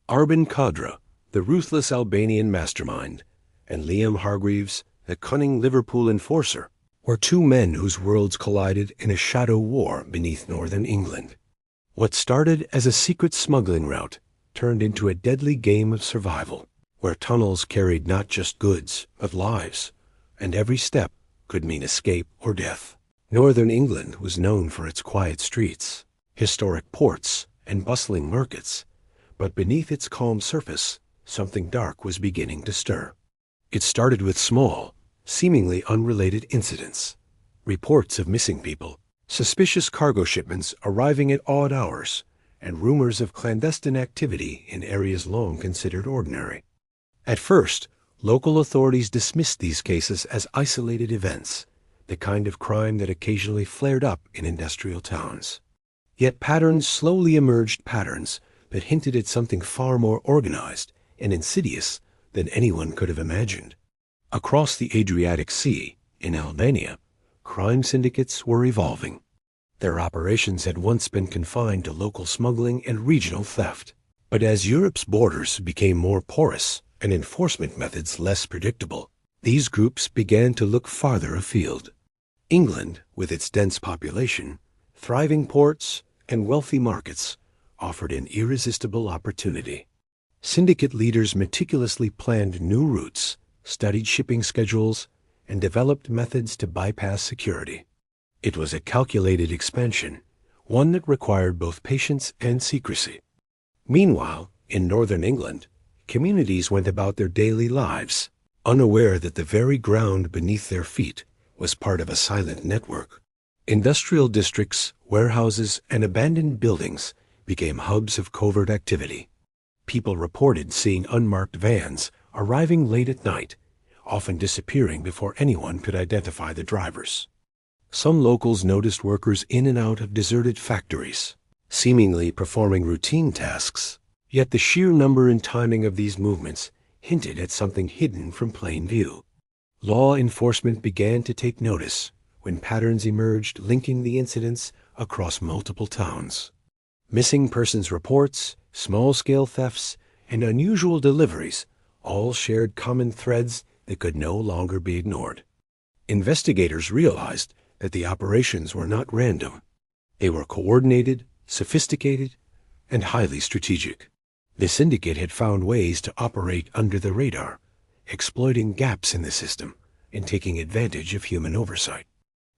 Arben Kodra, the ruthless Albanian mastermind, and Liam Hargreaves, the cunning Liverpool enforcer, were two men whose worlds collided in a shadow war beneath northern England. What started as a secret smuggling route turned into a deadly game of survival, where tunnels carried not just goods, but lives, and every step could mean escape or death. Northern England was known for its quiet streets, historic ports, and bustling markets, but beneath its calm surface, something dark was beginning to stir. It started with small, seemingly unrelated incidents, reports of missing people, suspicious cargo shipments arriving at odd hours, and rumors of clandestine activity in areas long considered ordinary. At first, local authorities dismissed these cases as isolated events, the kind of crime that occasionally flared up in industrial towns. Yet patterns slowly emerged, patterns that hinted at something far more organized and insidious than anyone could have imagined. Across the Adriatic Sea, in Albania, crime syndicates were evolving. Their operations had once been confined to local smuggling and regional theft. But as Europe's borders became more porous and enforcement methods less predictable, these groups began to look farther afield. England, with its dense population, thriving ports, and wealthy markets, offered an irresistible opportunity. Syndicate leaders meticulously planned new routes, studied shipping schedules, and developed methods to bypass security. It was a calculated expansion, one that required both patience and secrecy. Meanwhile, in northern England, communities went about their daily lives, unaware that the very ground beneath their feet was part of a silent network. Industrial districts, warehouses, and abandoned buildings became hubs of covert activity. People reported seeing unmarked vans arriving late at night, often disappearing before anyone could identify the drivers. Some locals noticed workers in and out of deserted factories, seemingly performing routine tasks, yet the sheer number and timing of these movements hinted at something hidden from plain view. Law enforcement began to take notice when patterns emerged linking the incidents across multiple towns. Missing persons reports, small-scale thefts, and unusual deliveries all shared common threads that could no longer be ignored. Investigators realized that the operations were not random. They were coordinated, sophisticated, and highly strategic. The syndicate had found ways to operate under the radar, exploiting gaps in the system and taking advantage of human oversight.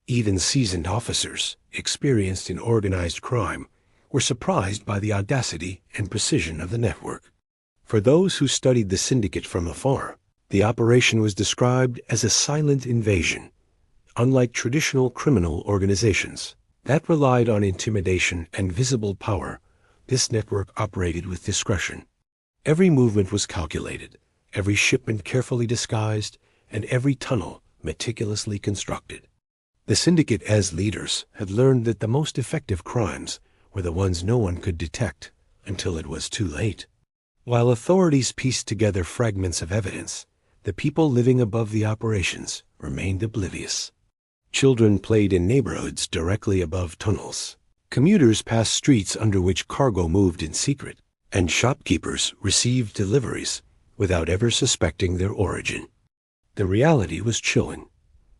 Even seasoned officers, experienced in organized crime, were surprised by the audacity and precision of the network. For those who studied the syndicate from afar, the operation was described as a silent invasion. Unlike traditional criminal organizations that relied on intimidation and visible power, this network operated with discretion. Every movement was calculated, every shipment carefully disguised, and every tunnel meticulously constructed. The syndicate, as leaders, had learned that the most effective crimes were the ones no one could detect until it was too late. While authorities pieced together fragments of evidence, the people living above the operations remained oblivious. Children played in neighborhoods directly above tunnels. Commuters passed streets under which cargo moved in secret, and shopkeepers received deliveries without ever suspecting their origin. The reality was chilling.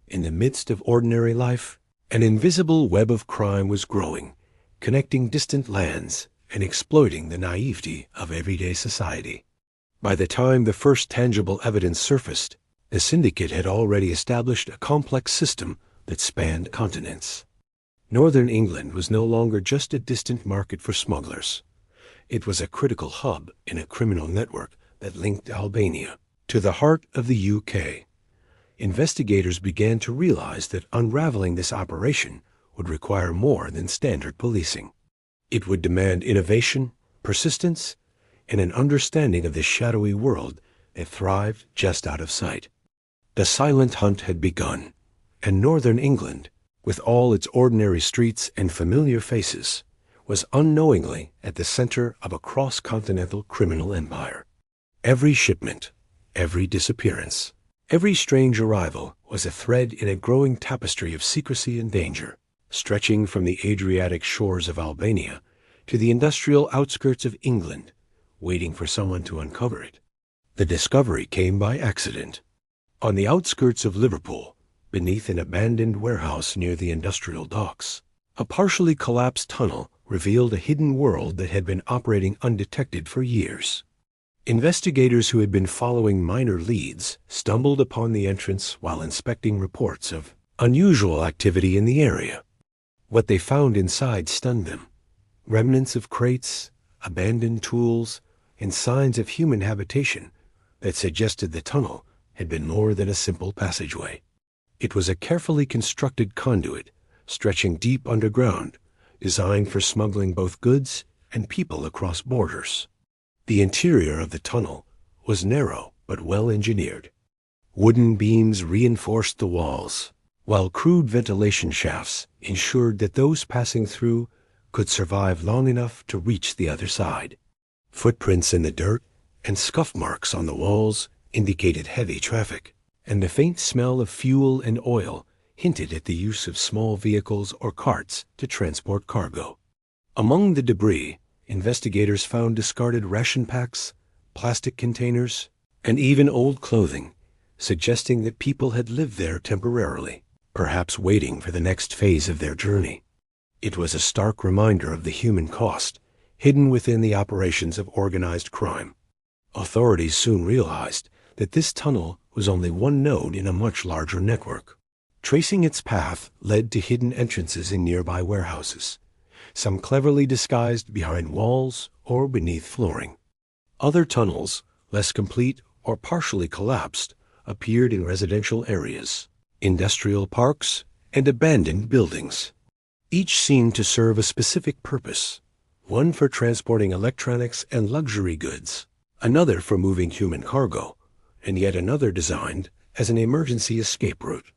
In the midst of ordinary life, an invisible web of crime was growing, connecting distant lands and exploiting the naivety of everyday society. By the time the first tangible evidence surfaced, the syndicate had already established a complex system that spanned continents. Northern England was no longer just a distant market for smugglers. It was a critical hub in a criminal network that linked Albania to the heart of the UK. Investigators began to realize that unraveling this operation would require more than standard policing. It would demand innovation, persistence, and an understanding of the shadowy world that thrived just out of sight. The silent hunt had begun, and northern England, with all its ordinary streets and familiar faces, was unknowingly at the center of a cross-continental criminal empire. Every shipment, every disappearance, every strange arrival was a thread in a growing tapestry of secrecy and danger, stretching from the Adriatic shores of Albania to the industrial outskirts of England, waiting for someone to uncover it. The discovery came by accident. On the outskirts of Liverpool, beneath an abandoned warehouse near the industrial docks, a partially collapsed tunnel revealed a hidden world that had been operating undetected for years. Investigators who had been following minor leads stumbled upon the entrance while inspecting reports of unusual activity in the area. What they found inside stunned them. Remnants of crates, abandoned tools, and signs of human habitation that suggested the tunnel had been more than a simple passageway. It was a carefully constructed conduit stretching deep underground, designed for smuggling both goods and people across borders. The interior of the tunnel was narrow but well engineered. Wooden beams reinforced the walls, while crude ventilation shafts ensured that those passing through could survive long enough to reach the other side. Footprints in the dirt and scuff marks on the walls indicated heavy traffic, and the faint smell of fuel and oil hinted at the use of small vehicles or carts to transport cargo. Among the debris, investigators found discarded ration packs, plastic containers, and even old clothing, suggesting that people had lived there temporarily, perhaps waiting for the next phase of their journey. It was a stark reminder of the human cost hidden within the operations of organized crime. Authorities soon realized that this tunnel was only one node in a much larger network. Tracing its path led to hidden entrances in nearby warehouses, some cleverly disguised behind walls or beneath flooring. Other tunnels, less complete or partially collapsed, appeared in residential areas, industrial parks, and abandoned buildings. Each seemed to serve a specific purpose, one for transporting electronics and luxury goods, another for moving human cargo, and yet another designed as an emergency escape route.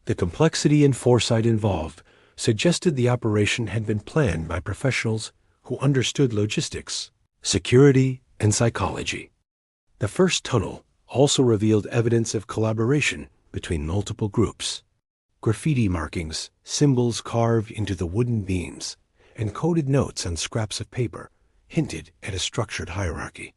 The complexity and foresight involved suggested the operation had been planned by professionals who understood logistics, security, and psychology. The first tunnel also revealed evidence of collaboration between multiple groups. Graffiti markings, symbols carved into the wooden beams, and coded notes on scraps of paper hinted at a structured hierarchy.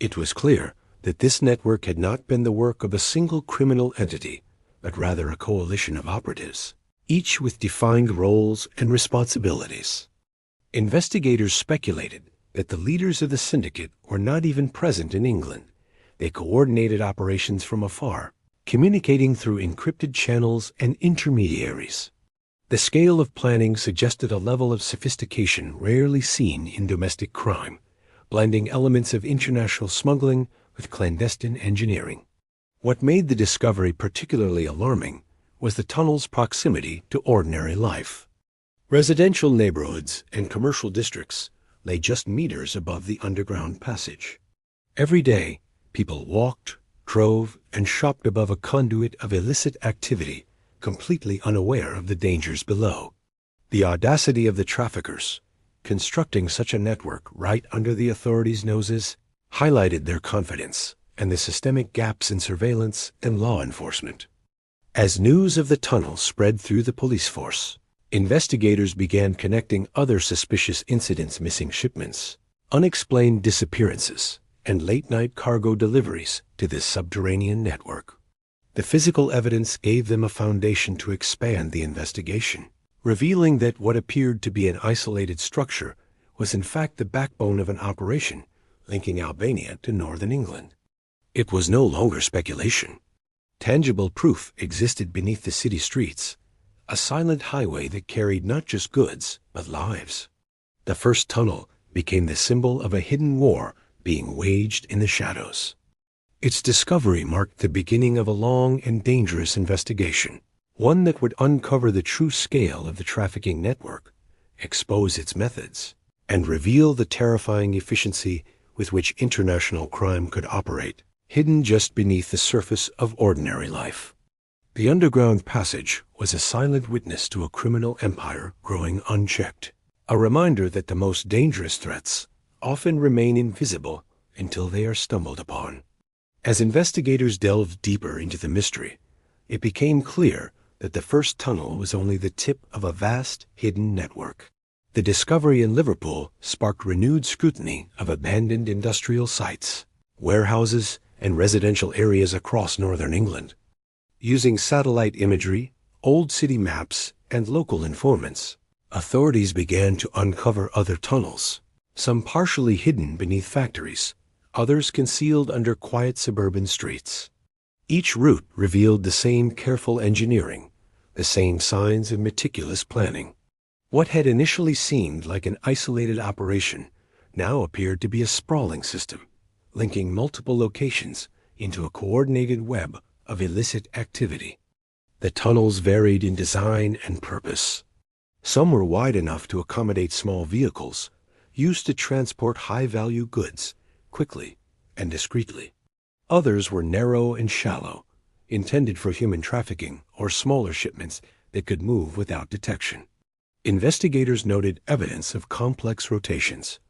It was clear that this network had not been the work of a single criminal entity, but rather a coalition of operatives, each with defined roles and responsibilities. Investigators speculated that the leaders of the syndicate were not even present in England. They coordinated operations from afar, communicating through encrypted channels and intermediaries. The scale of planning suggested a level of sophistication rarely seen in domestic crime, blending elements of international smuggling with clandestine engineering. What made the discovery particularly alarming was the tunnel's proximity to ordinary life. Residential neighborhoods and commercial districts lay just meters above the underground passage. Every day, people walked, drove, and shopped above a conduit of illicit activity, completely unaware of the dangers below. The audacity of the traffickers, constructing such a network right under the authorities' noses, highlighted their confidence and the systemic gaps in surveillance and law enforcement. As news of the tunnel spread through the police force, investigators began connecting other suspicious incidents: missing shipments, unexplained disappearances, and late-night cargo deliveries to this subterranean network. The physical evidence gave them a foundation to expand the investigation, revealing that what appeared to be an isolated structure was in fact the backbone of an operation linking Albania to northern England. It was no longer speculation. Tangible proof existed beneath the city streets, a silent highway that carried not just goods, but lives. The first tunnel became the symbol of a hidden war being waged in the shadows. Its discovery marked the beginning of a long and dangerous investigation, one that would uncover the true scale of the trafficking network, expose its methods, and reveal the terrifying efficiency with which international crime could operate, hidden just beneath the surface of ordinary life. The underground passage was a silent witness to a criminal empire growing unchecked, a reminder that the most dangerous threats often remain invisible until they are stumbled upon. As investigators delved deeper into the mystery, it became clear that the first tunnel was only the tip of a vast hidden network. The discovery in Liverpool sparked renewed scrutiny of abandoned industrial sites, warehouses, and residential areas across northern England. Using satellite imagery, old city maps, and local informants, authorities began to uncover other tunnels, some partially hidden beneath factories, others concealed under quiet suburban streets. Each route revealed the same careful engineering, the same signs of meticulous planning. What had initially seemed like an isolated operation now appeared to be a sprawling system, linking multiple locations into a coordinated web of illicit activity. The tunnels varied in design and purpose. Some were wide enough to accommodate small vehicles, used to transport high-value goods quickly and discreetly. Others were narrow and shallow, intended for human trafficking or smaller shipments that could move without detection. Investigators noted evidence of complex rotations.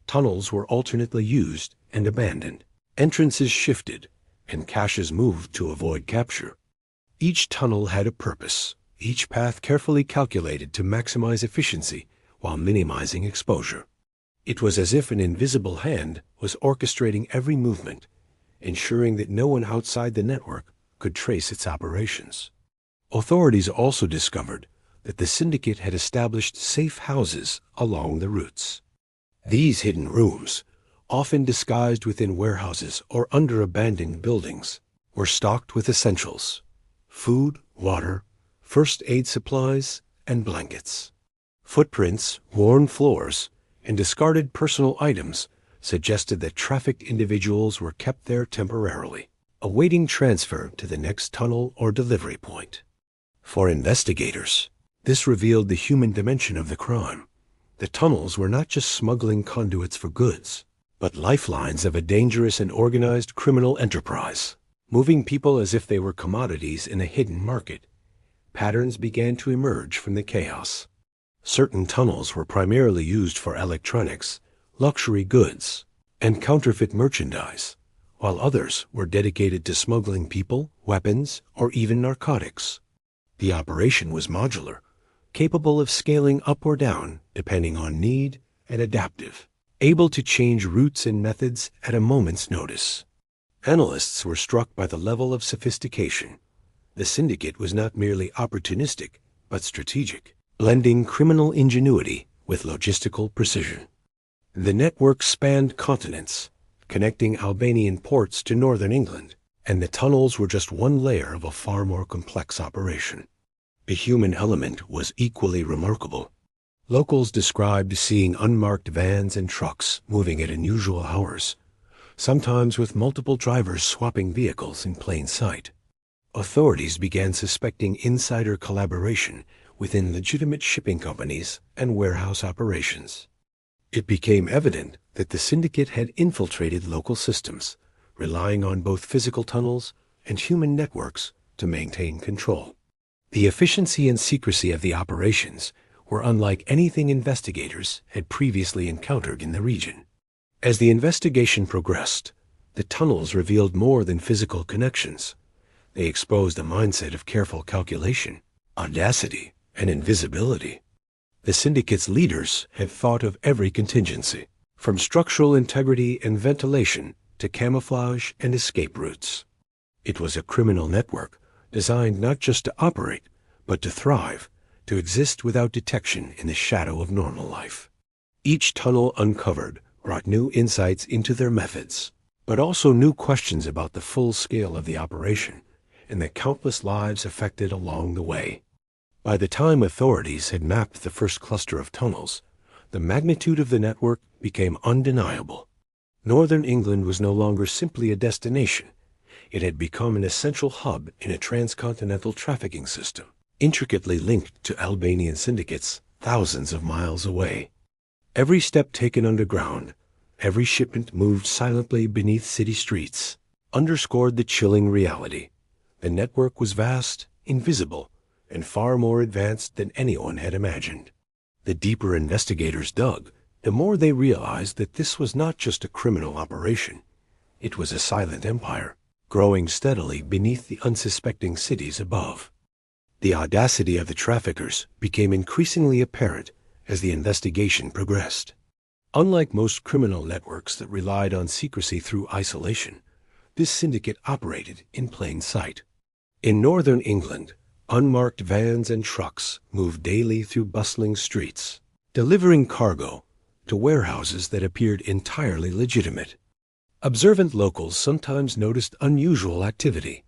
Tunnels were alternately used and abandoned. Entrances shifted, and caches moved to avoid capture. Each tunnel had a purpose, each path carefully calculated to maximize efficiency while minimizing exposure. It was as if an invisible hand was orchestrating every movement, ensuring that no one outside the network could trace its operations. Authorities also discovered that the syndicate had established safe houses along the routes. These hidden rooms, often disguised within warehouses or under abandoned buildings, were stocked with essentials: food, water, first aid supplies, and blankets. Footprints, worn floors, and discarded personal items suggested that trafficked individuals were kept there temporarily, awaiting transfer to the next tunnel or delivery point. For investigators, this revealed the human dimension of the crime. The tunnels were not just smuggling conduits for goods, but lifelines of a dangerous and organized criminal enterprise, moving people as if they were commodities in a hidden market. Patterns began to emerge from the chaos. Certain tunnels were primarily used for electronics, luxury goods, and counterfeit merchandise, while others were dedicated to smuggling people, weapons, or even narcotics. The operation was modular, capable of scaling up or down depending on need, and adaptive, able to change routes and methods at a moment's notice. Analysts were struck by the level of sophistication. The syndicate was not merely opportunistic, but strategic, blending criminal ingenuity with logistical precision. The network spanned continents, connecting Albanian ports to northern England, and the tunnels were just one layer of a far more complex operation. The human element was equally remarkable. Locals described seeing unmarked vans and trucks moving at unusual hours, sometimes with multiple drivers swapping vehicles in plain sight. Authorities began suspecting insider collaboration within legitimate shipping companies and warehouse operations. It became evident that the syndicate had infiltrated local systems, relying on both physical tunnels and human networks to maintain control. The efficiency and secrecy of the operations were unlike anything investigators had previously encountered in the region. As the investigation progressed, the tunnels revealed more than physical connections. They exposed a mindset of careful calculation, audacity, and invisibility. The syndicate's leaders had thought of every contingency, from structural integrity and ventilation to camouflage and escape routes. It was a criminal network designed not just to operate, but to thrive, to exist without detection in the shadow of normal life. Each tunnel uncovered brought new insights into their methods, but also new questions about the full scale of the operation and the countless lives affected along the way. By the time authorities had mapped the first cluster of tunnels, the magnitude of the network became undeniable. Northern England was no longer simply a destination. It had become an essential hub in a transcontinental trafficking system, intricately linked to Albanian syndicates thousands of miles away. Every step taken underground, every shipment moved silently beneath city streets, underscored the chilling reality. The network was vast, invisible, and far more advanced than anyone had imagined. The deeper investigators dug, the more they realized that this was not just a criminal operation. It was a silent empire, growing steadily beneath the unsuspecting cities above. The audacity of the traffickers became increasingly apparent as the investigation progressed. Unlike most criminal networks that relied on secrecy through isolation, this syndicate operated in plain sight. In northern England, unmarked vans and trucks moved daily through bustling streets, delivering cargo to warehouses that appeared entirely legitimate. Observant locals sometimes noticed unusual activity,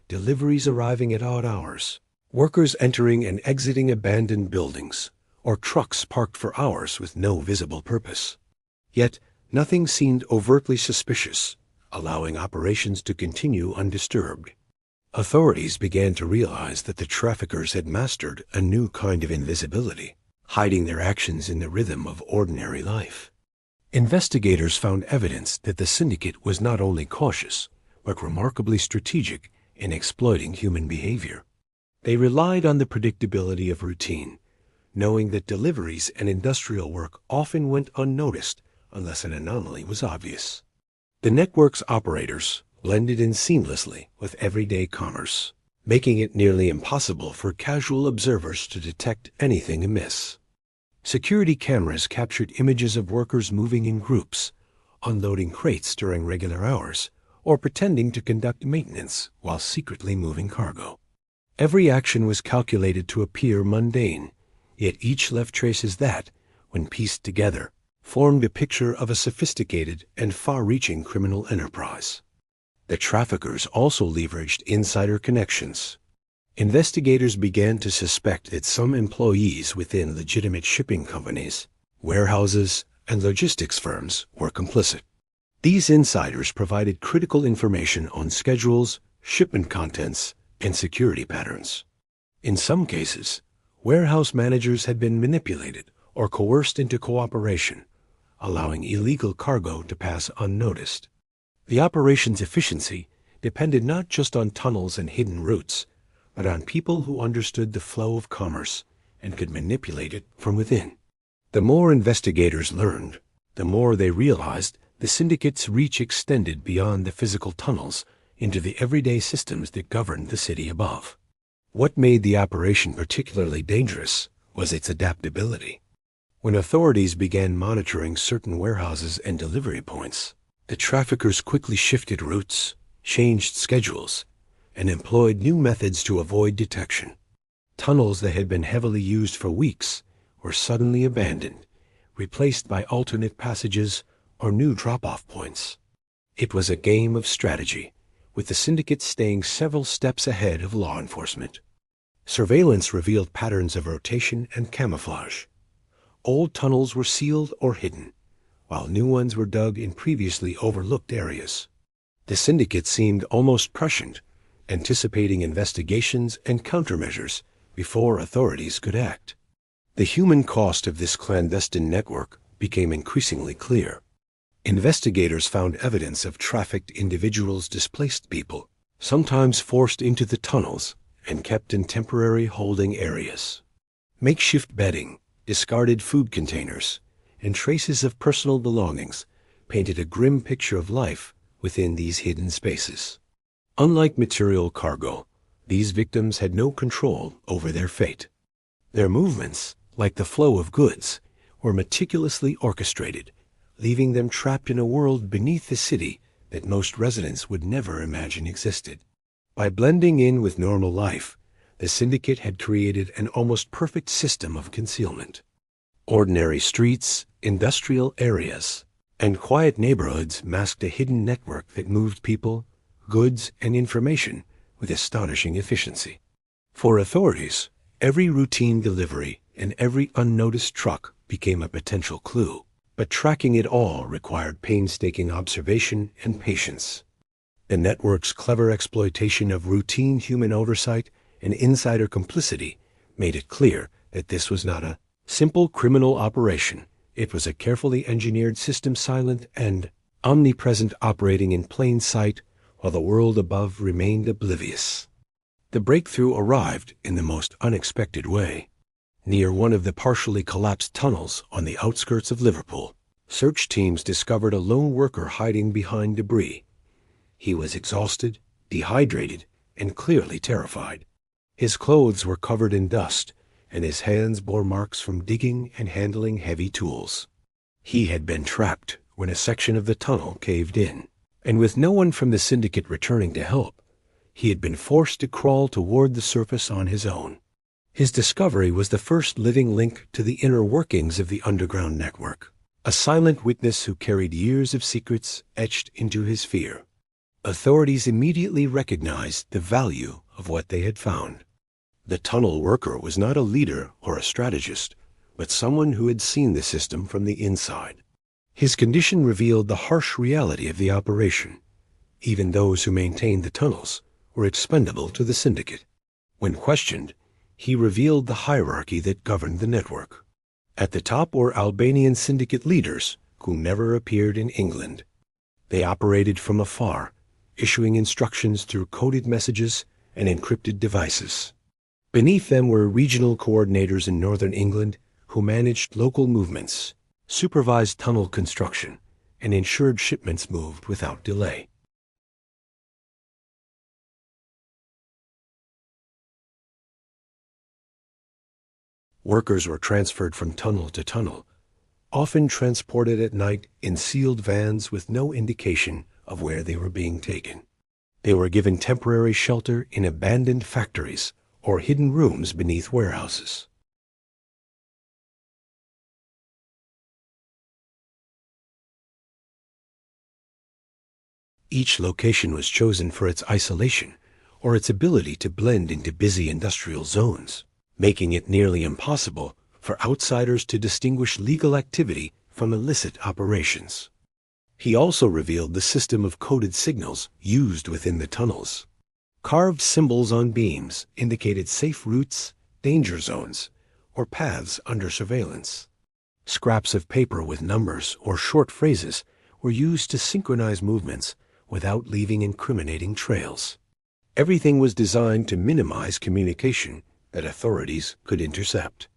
deliveries arriving at odd hours, workers entering and exiting abandoned buildings, or trucks parked for hours with no visible purpose. Yet nothing seemed overtly suspicious, allowing operations to continue undisturbed. Authorities began to realize that the traffickers had mastered a new kind of invisibility, hiding their actions in the rhythm of ordinary life. Investigators found evidence that the syndicate was not only cautious, but remarkably strategic in exploiting human behavior. They relied on the predictability of routine, knowing that deliveries and industrial work often went unnoticed unless an anomaly was obvious. The network's operators blended in seamlessly with everyday commerce, making it nearly impossible for casual observers to detect anything amiss. Security cameras captured images of workers moving in groups, unloading crates during regular hours, or pretending to conduct maintenance while secretly moving cargo. Every action was calculated to appear mundane, yet each left traces that, when pieced together, formed a picture of a sophisticated and far-reaching criminal enterprise. The traffickers also leveraged insider connections. Investigators began to suspect that some employees within legitimate shipping companies, warehouses, and logistics firms were complicit. These insiders provided critical information on schedules, shipment contents, and security patterns. In some cases, warehouse managers had been manipulated or coerced into cooperation, allowing illegal cargo to pass unnoticed. The operation's efficiency depended not just on tunnels and hidden routes, but on people who understood the flow of commerce and could manipulate it from within. The more investigators learned, the more they realized the syndicate's reach extended beyond the physical tunnels into the everyday systems that governed the city above. What made the operation particularly dangerous was its adaptability. When authorities began monitoring certain warehouses and delivery points, the traffickers quickly shifted routes, changed schedules, and employed new methods to avoid detection. Tunnels that had been heavily used for weeks were suddenly abandoned, replaced by alternate passages or new drop-off points. It was a game of strategy, with the syndicate staying several steps ahead of law enforcement. Surveillance revealed patterns of rotation and camouflage. Old tunnels were sealed or hidden, while new ones were dug in previously overlooked areas. The syndicate seemed almost prescient, anticipating investigations and countermeasures before authorities could act. The human cost of this clandestine network became increasingly clear. Investigators found evidence of trafficked individuals, displaced people, sometimes forced into the tunnels and kept in temporary holding areas. Makeshift bedding, discarded food containers, and traces of personal belongings painted a grim picture of life within these hidden spaces. Unlike material cargo, these victims had no control over their fate. Their movements, like the flow of goods, were meticulously orchestrated, leaving them trapped in a world beneath the city that most residents would never imagine existed. By blending in with normal life, the syndicate had created an almost perfect system of concealment. Ordinary streets, industrial areas, and quiet neighborhoods masked a hidden network that moved people, goods, and information with astonishing efficiency. For authorities, every routine delivery and every unnoticed truck became a potential clue, but tracking it all required painstaking observation and patience. The network's clever exploitation of routine human oversight and insider complicity made it clear that this was not a simple criminal operation. It was a carefully engineered system, silent and omnipresent, operating in plain sight while the world above remained oblivious. The breakthrough arrived in the most unexpected way. Near one of the partially collapsed tunnels on the outskirts of Liverpool, search teams discovered a lone worker hiding behind debris. He was exhausted, dehydrated, and clearly terrified. His clothes were covered in dust, and his hands bore marks from digging and handling heavy tools. He had been trapped when a section of the tunnel caved in, and with no one from the syndicate returning to help, he had been forced to crawl toward the surface on his own. His discovery was the first living link to the inner workings of the underground network, a silent witness who carried years of secrets etched into his fear. Authorities immediately recognized the value of what they had found. The tunnel worker was not a leader or a strategist, but someone who had seen the system from the inside. His condition revealed the harsh reality of the operation. Even those who maintained the tunnels were expendable to the syndicate. When questioned, he revealed the hierarchy that governed the network. At the top were Albanian syndicate leaders who never appeared in England. They operated from afar, issuing instructions through coded messages and encrypted devices. Beneath them were regional coordinators in northern England who managed local movements, supervised tunnel construction, and ensured shipments moved without delay. Workers were transferred from tunnel to tunnel, often transported at night in sealed vans with no indication of where they were being taken. They were given temporary shelter in abandoned factories or hidden rooms beneath warehouses. Each location was chosen for its isolation or its ability to blend into busy industrial zones, making it nearly impossible for outsiders to distinguish legal activity from illicit operations. He also revealed the system of coded signals used within the tunnels. Carved symbols on beams indicated safe routes, danger zones, or paths under surveillance. Scraps of paper with numbers or short phrases were used to synchronize movements without leaving incriminating trails. Everything was designed to minimize communication that authorities could intercept.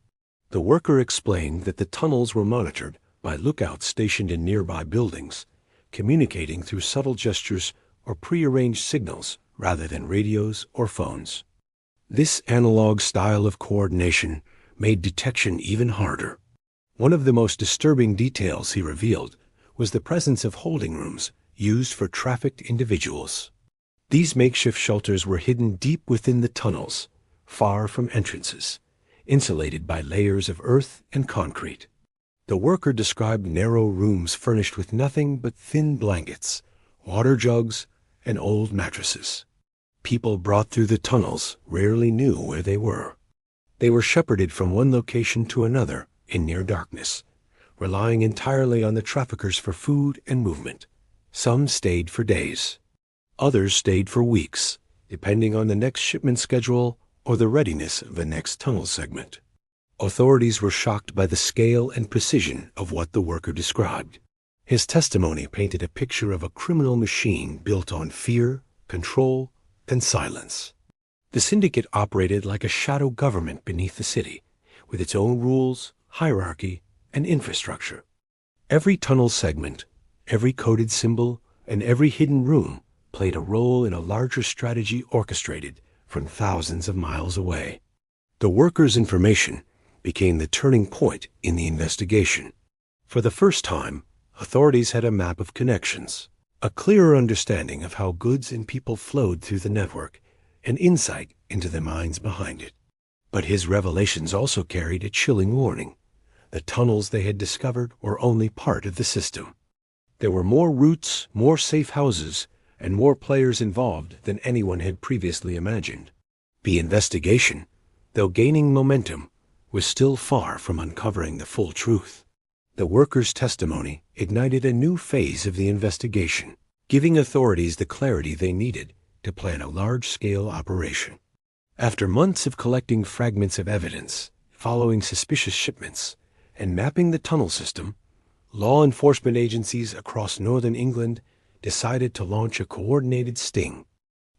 The worker explained that the tunnels were monitored by lookouts stationed in nearby buildings, communicating through subtle gestures or prearranged signals rather than radios or phones. This analog style of coordination made detection even harder. One of the most disturbing details he revealed was the presence of holding rooms used for trafficked individuals. These makeshift shelters were hidden deep within the tunnels, far from entrances, insulated by layers of earth and concrete. The worker described narrow rooms furnished with nothing but thin blankets, water jugs, and old mattresses. People brought through the tunnels rarely knew where they were. They were shepherded from one location to another in near darkness, relying entirely on the traffickers for food and movement. Some stayed for days. Others stayed for weeks, depending on the next shipment schedule or the readiness of the next tunnel segment. Authorities were shocked by the scale and precision of what the worker described. His testimony painted a picture of a criminal machine built on fear, control, and silence. The syndicate operated like a shadow government beneath the city, with its own rules, hierarchy, and infrastructure. Every tunnel segment, every coded symbol, and every hidden room played a role in a larger strategy orchestrated from thousands of miles away. The workers' information became the turning point in the investigation. For the first time, authorities had a map of connections, a clearer understanding of how goods and people flowed through the network, and insight into the minds behind it. But his revelations also carried a chilling warning. The tunnels they had discovered were only part of the system. There were more routes, more safe houses, and more players involved than anyone had previously imagined. The investigation, though gaining momentum, was still far from uncovering the full truth. The workers' testimony ignited a new phase of the investigation, giving authorities the clarity they needed to plan a large-scale operation. After months of collecting fragments of evidence, following suspicious shipments, and mapping the tunnel system, law enforcement agencies across northern England decided to launch a coordinated sting.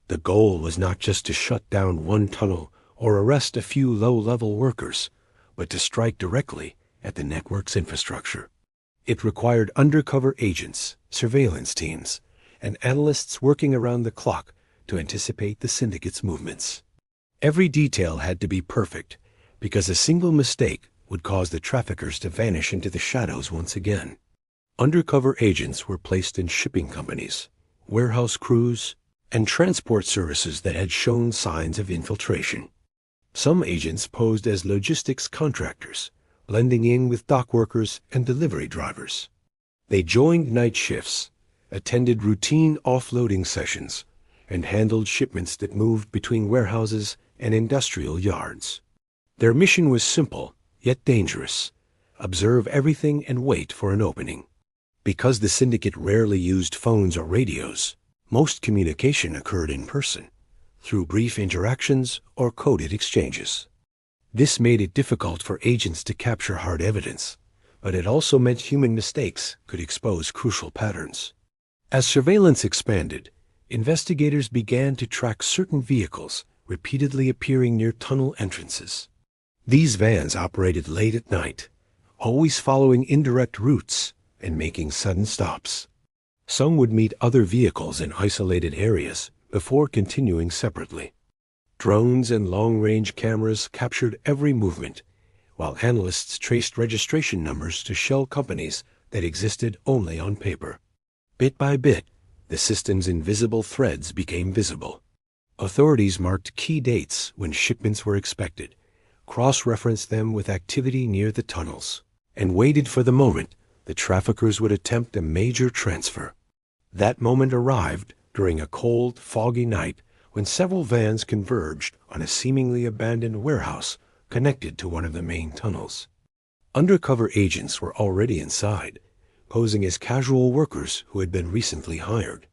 The goal was not just to shut down one tunnel or arrest a few low-level workers, but to strike directly at the network's infrastructure. It required undercover agents, surveillance teams, and analysts working around the clock to anticipate the syndicate's movements. Every detail had to be perfect, because a single mistake would cause the traffickers to vanish into the shadows once again. Undercover agents were placed in shipping companies, warehouse crews, and transport services that had shown signs of infiltration. Some agents posed as logistics contractors, blending in with dock workers and delivery drivers. They joined night shifts, attended routine offloading sessions, and handled shipments that moved between warehouses and industrial yards. Their mission was simple, yet dangerous: observe everything and wait for an opening. Because the syndicate rarely used phones or radios, most communication occurred in person, through brief interactions or coded exchanges. This made it difficult for agents to capture hard evidence, but it also meant human mistakes could expose crucial patterns. As surveillance expanded, investigators began to track certain vehicles repeatedly appearing near tunnel entrances. These vans operated late at night, always following indirect routes and making sudden stops. Some would meet other vehicles in isolated areas before continuing separately. Drones and long-range cameras captured every movement, while analysts traced registration numbers to shell companies that existed only on paper. Bit by bit, the system's invisible threads became visible. Authorities marked key dates when shipments were expected, cross-referenced them with activity near the tunnels, and waited for the moment the traffickers would attempt a major transfer. That moment arrived during a cold, foggy night when several vans converged on a seemingly abandoned warehouse connected to one of the main tunnels. Undercover agents were already inside, posing as casual workers who had been recently hired.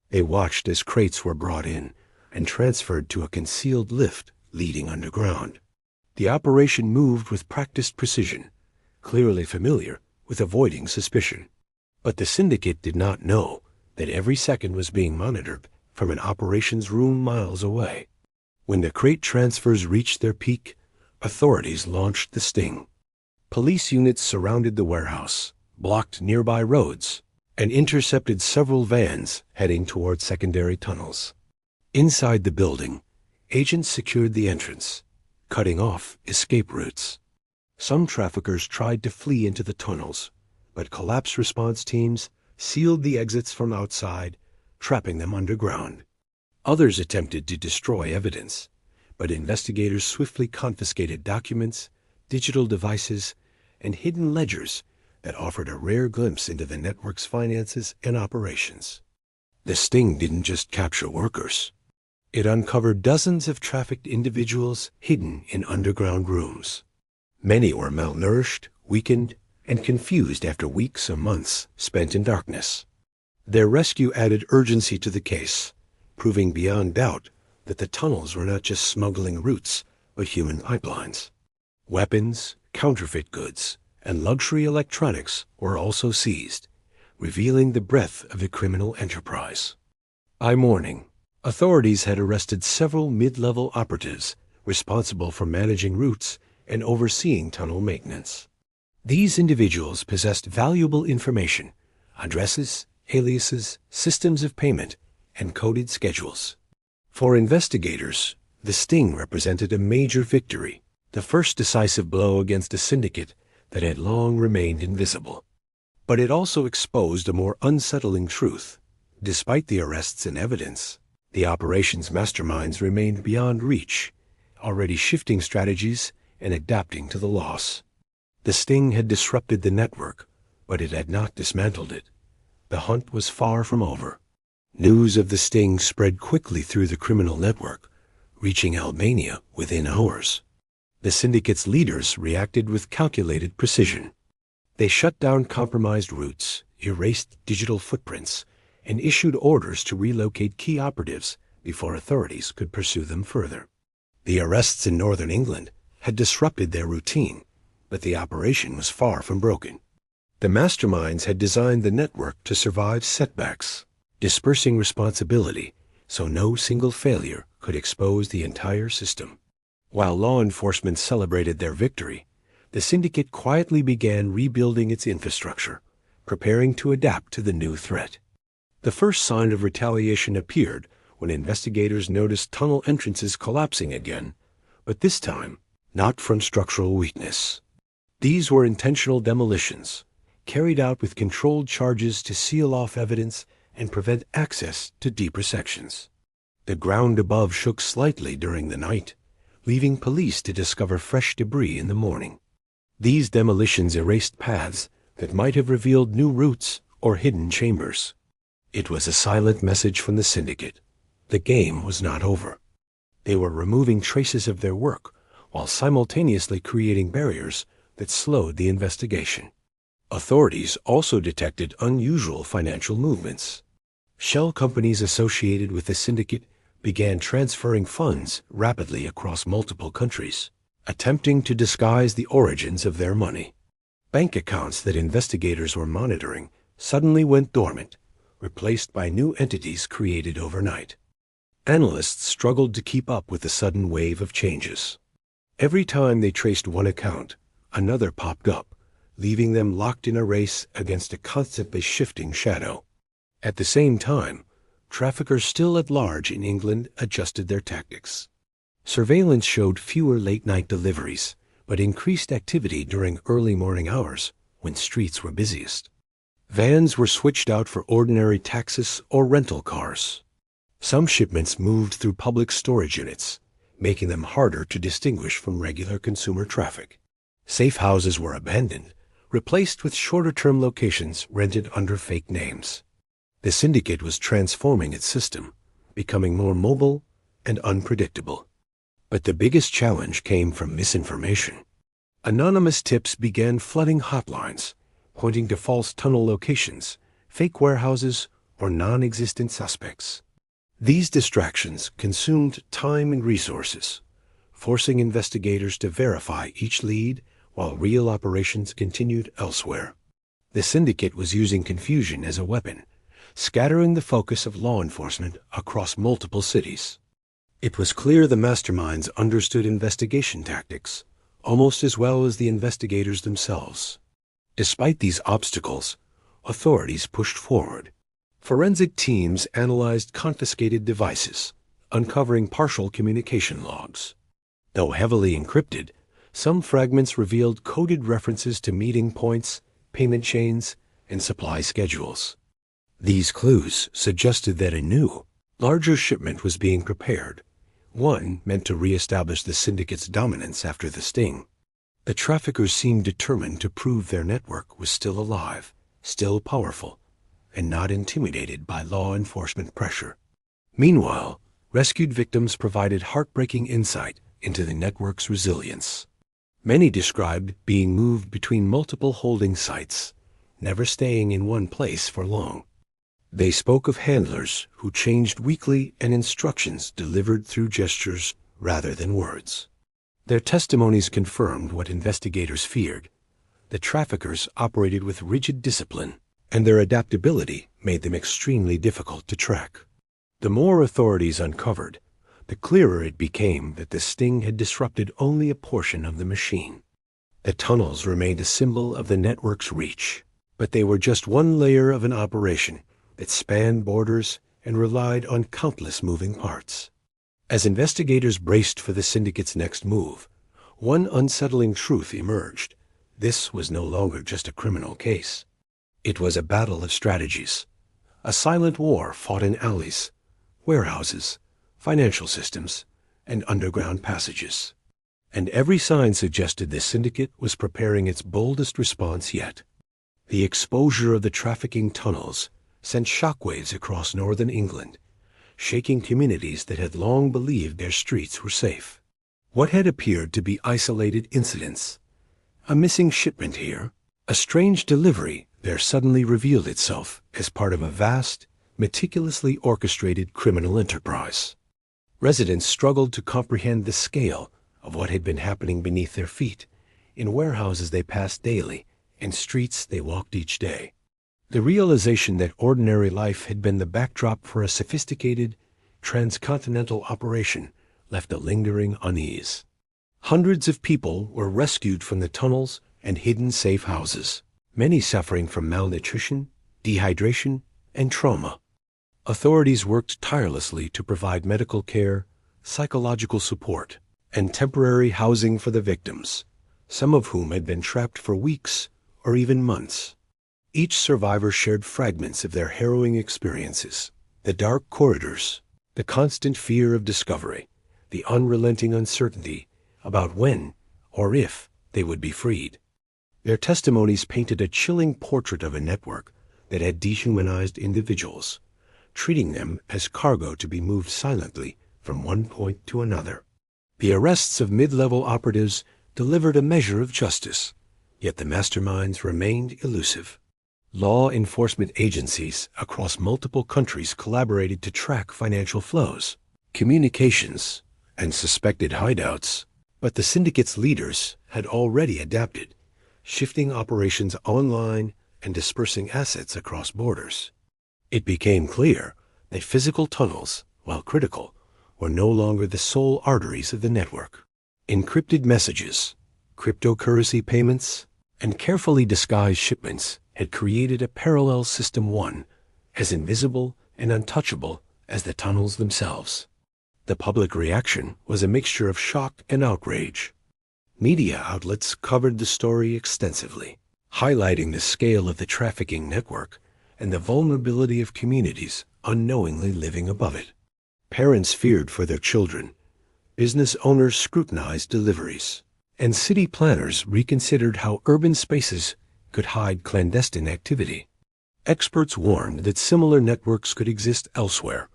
They watched as crates were brought in and transferred to a concealed lift leading underground. The operation moved with practiced precision, clearly familiar with avoiding suspicion. But the syndicate did not know that every second was being monitored from an operations room miles away. When the crate transfers reached their peak, authorities launched the sting. Police units surrounded the warehouse, blocked nearby roads, and intercepted several vans heading toward secondary tunnels. Inside the building, agents secured the entrance, cutting off escape routes. Some traffickers tried to flee into the tunnels, but collapse response teams sealed the exits from outside, trapping them underground. Others attempted to destroy evidence, but investigators swiftly confiscated documents, digital devices, and hidden ledgers that offered a rare glimpse into the network's finances and operations. The sting didn't just capture workers. It uncovered dozens of trafficked individuals hidden in underground rooms. Many were malnourished, weakened, and confused after weeks or months spent in darkness. Their rescue added urgency to the case, proving beyond doubt that the tunnels were not just smuggling routes, but human pipelines. Weapons, counterfeit goods, and luxury electronics were also seized, revealing the breadth of the criminal enterprise. By morning, authorities had arrested several mid-level operatives responsible for managing routes and overseeing tunnel maintenance. These individuals possessed valuable information: addresses, aliases, systems of payment, and coded schedules. For investigators, the sting represented a major victory, the first decisive blow against a syndicate that had long remained invisible. But it also exposed a more unsettling truth. Despite the arrests and evidence, the operation's masterminds remained beyond reach, already shifting strategies and adapting to the loss. The sting had disrupted the network, but it had not dismantled it. The hunt was far from over. News of the sting spread quickly through the criminal network, reaching Albania within hours. The syndicate's leaders reacted with calculated precision. They shut down compromised routes, erased digital footprints, and issued orders to relocate key operatives before authorities could pursue them further. The arrests in northern England had disrupted their routine, but the operation was far from broken. The masterminds had designed the network to survive setbacks, dispersing responsibility so no single failure could expose the entire system. While law enforcement celebrated their victory, the syndicate quietly began rebuilding its infrastructure, preparing to adapt to the new threat. The first sign of retaliation appeared when investigators noticed tunnel entrances collapsing again, but this time not from structural weakness. These were intentional demolitions, carried out with controlled charges to seal off evidence and prevent access to deeper sections. The ground above shook slightly during the night, leaving police to discover fresh debris in the morning. These demolitions erased paths that might have revealed new routes or hidden chambers. It was a silent message from the syndicate. The game was not over. They were removing traces of their work while simultaneously creating barriers that slowed the investigation. Authorities also detected unusual financial movements. Shell companies associated with the syndicate began transferring funds rapidly across multiple countries, attempting to disguise the origins of their money. Bank accounts that investigators were monitoring suddenly went dormant, replaced by new entities created overnight. Analysts struggled to keep up with the sudden wave of changes. Every time they traced one account, another popped up, leaving them locked in a race against a constantly shifting shadow. At the same time, traffickers still at large in England adjusted their tactics. Surveillance showed fewer late-night deliveries, but increased activity during early morning hours when streets were busiest. Vans were switched out for ordinary taxis or rental cars. Some shipments moved through public storage units, making them harder to distinguish from regular consumer traffic. Safe houses were abandoned, replaced with shorter-term locations rented under fake names. The syndicate was transforming its system, becoming more mobile and unpredictable. But the biggest challenge came from misinformation. Anonymous tips began flooding hotlines, pointing to false tunnel locations, fake warehouses, or non-existent suspects. These distractions consumed time and resources, forcing investigators to verify each lead while real operations continued elsewhere. The syndicate was using confusion as a weapon, scattering the focus of law enforcement across multiple cities. It was clear the masterminds understood investigation tactics almost as well as the investigators themselves. Despite these obstacles, authorities pushed forward. Forensic teams analyzed confiscated devices, uncovering partial communication logs. Though heavily encrypted, some fragments revealed coded references to meeting points, payment chains, and supply schedules. These clues suggested that a new, larger shipment was being prepared, one meant to re-establish the syndicate's dominance after the sting. The traffickers seemed determined to prove their network was still alive, still powerful, and not intimidated by law enforcement pressure. Meanwhile, rescued victims provided heartbreaking insight into the network's resilience. Many described being moved between multiple holding sites, never staying in one place for long. They spoke of handlers who changed weekly and instructions delivered through gestures rather than words. Their testimonies confirmed what investigators feared. The traffickers operated with rigid discipline, and their adaptability made them extremely difficult to track. The more authorities uncovered, the clearer it became that the sting had disrupted only a portion of the machine. The tunnels remained a symbol of the network's reach, but they were just one layer of an operation that spanned borders and relied on countless moving parts. As investigators braced for the syndicate's next move, one unsettling truth emerged. This was no longer just a criminal case. It was a battle of strategies, a silent war fought in alleys, warehouses, financial systems, and underground passages. And every sign suggested the syndicate was preparing its boldest response yet. The exposure of the trafficking tunnels sent shockwaves across northern England, shaking communities that had long believed their streets were safe. What had appeared to be isolated incidents, a missing shipment here, a strange delivery, there suddenly revealed itself as part of a vast, meticulously orchestrated criminal enterprise. Residents struggled to comprehend the scale of what had been happening beneath their feet, in warehouses they passed daily and streets they walked each day. The realization that ordinary life had been the backdrop for a sophisticated, transcontinental operation left a lingering unease. Hundreds of people were rescued from the tunnels and hidden safe houses, many suffering from malnutrition, dehydration, and trauma. Authorities worked tirelessly to provide medical care, psychological support, and temporary housing for the victims, some of whom had been trapped for weeks or even months. Each survivor shared fragments of their harrowing experiences, the dark corridors, the constant fear of discovery, the unrelenting uncertainty about when or if they would be freed. Their testimonies painted a chilling portrait of a network that had dehumanized individuals, treating them as cargo to be moved silently from one point to another. The arrests of mid-level operatives delivered a measure of justice, yet the masterminds remained elusive. Law enforcement agencies across multiple countries collaborated to track financial flows, communications, and suspected hideouts, but the syndicate's leaders had already adapted, shifting operations online and dispersing assets across borders. It became clear that physical tunnels, while critical, were no longer the sole arteries of the network. Encrypted messages, cryptocurrency payments, and carefully disguised shipments had created a parallel system one, as invisible and untouchable as the tunnels themselves. The public reaction was a mixture of shock and outrage. Media outlets covered the story extensively, highlighting the scale of the trafficking network and the vulnerability of communities unknowingly living above it. Parents feared for their children, business owners scrutinized deliveries, and city planners reconsidered how urban spaces could hide clandestine activity. Experts warned that similar networks could exist elsewhere,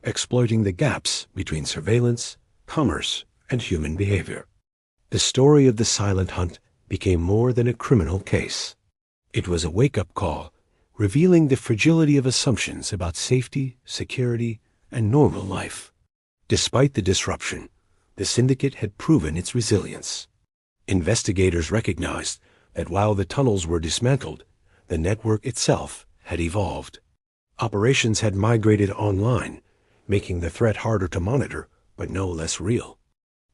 exploiting the gaps between surveillance, commerce, and human behavior. The story of the silent hunt became more than a criminal case. It was a wake-up call, revealing the fragility of assumptions about safety, security, and normal life. Despite the disruption, the syndicate had proven its resilience. Investigators recognized that while the tunnels were dismantled, the network itself had evolved. Operations had migrated online, making the threat harder to monitor, but no less real.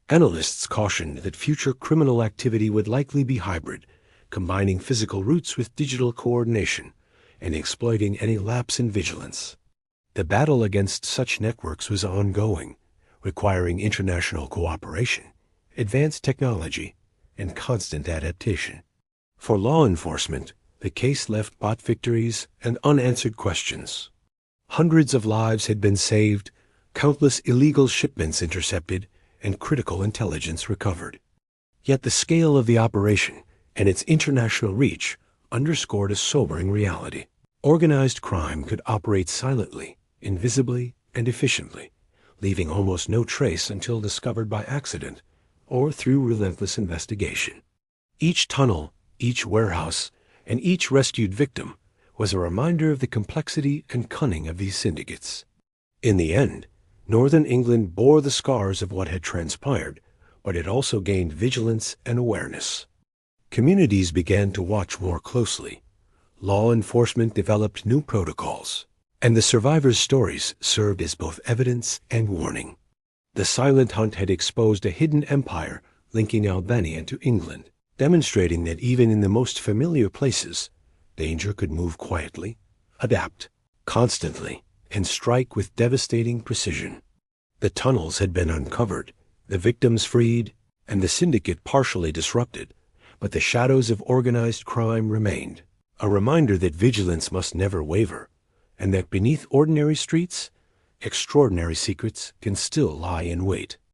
Analysts cautioned that future criminal activity would likely be hybrid, combining physical routes with digital coordination and exploiting any lapse in vigilance. The battle against such networks was ongoing, requiring international cooperation, advanced technology, and constant adaptation. For law enforcement, the case left bought victories and unanswered questions. Hundreds of lives had been saved, countless illegal shipments intercepted, and critical intelligence recovered. Yet the scale of the operation and its international reach underscored a sobering reality. Organized crime could operate silently, invisibly, and efficiently, leaving almost no trace until discovered by accident or through relentless investigation. Each tunnel, each warehouse, and each rescued victim was a reminder of the complexity and cunning of these syndicates. In the end, Northern England bore the scars of what had transpired, but it also gained vigilance and awareness. Communities began to watch more closely. Law enforcement developed new protocols, and the survivors' stories served as both evidence and warning. The silent hunt had exposed a hidden empire linking Albania to England, demonstrating that even in the most familiar places, danger could move quietly, adapt, constantly, and strike with devastating precision. The tunnels had been uncovered, the victims freed, and the syndicate partially disrupted, but the shadows of organized crime remained, a reminder that vigilance must never waver, and that beneath ordinary streets, extraordinary secrets can still lie in wait.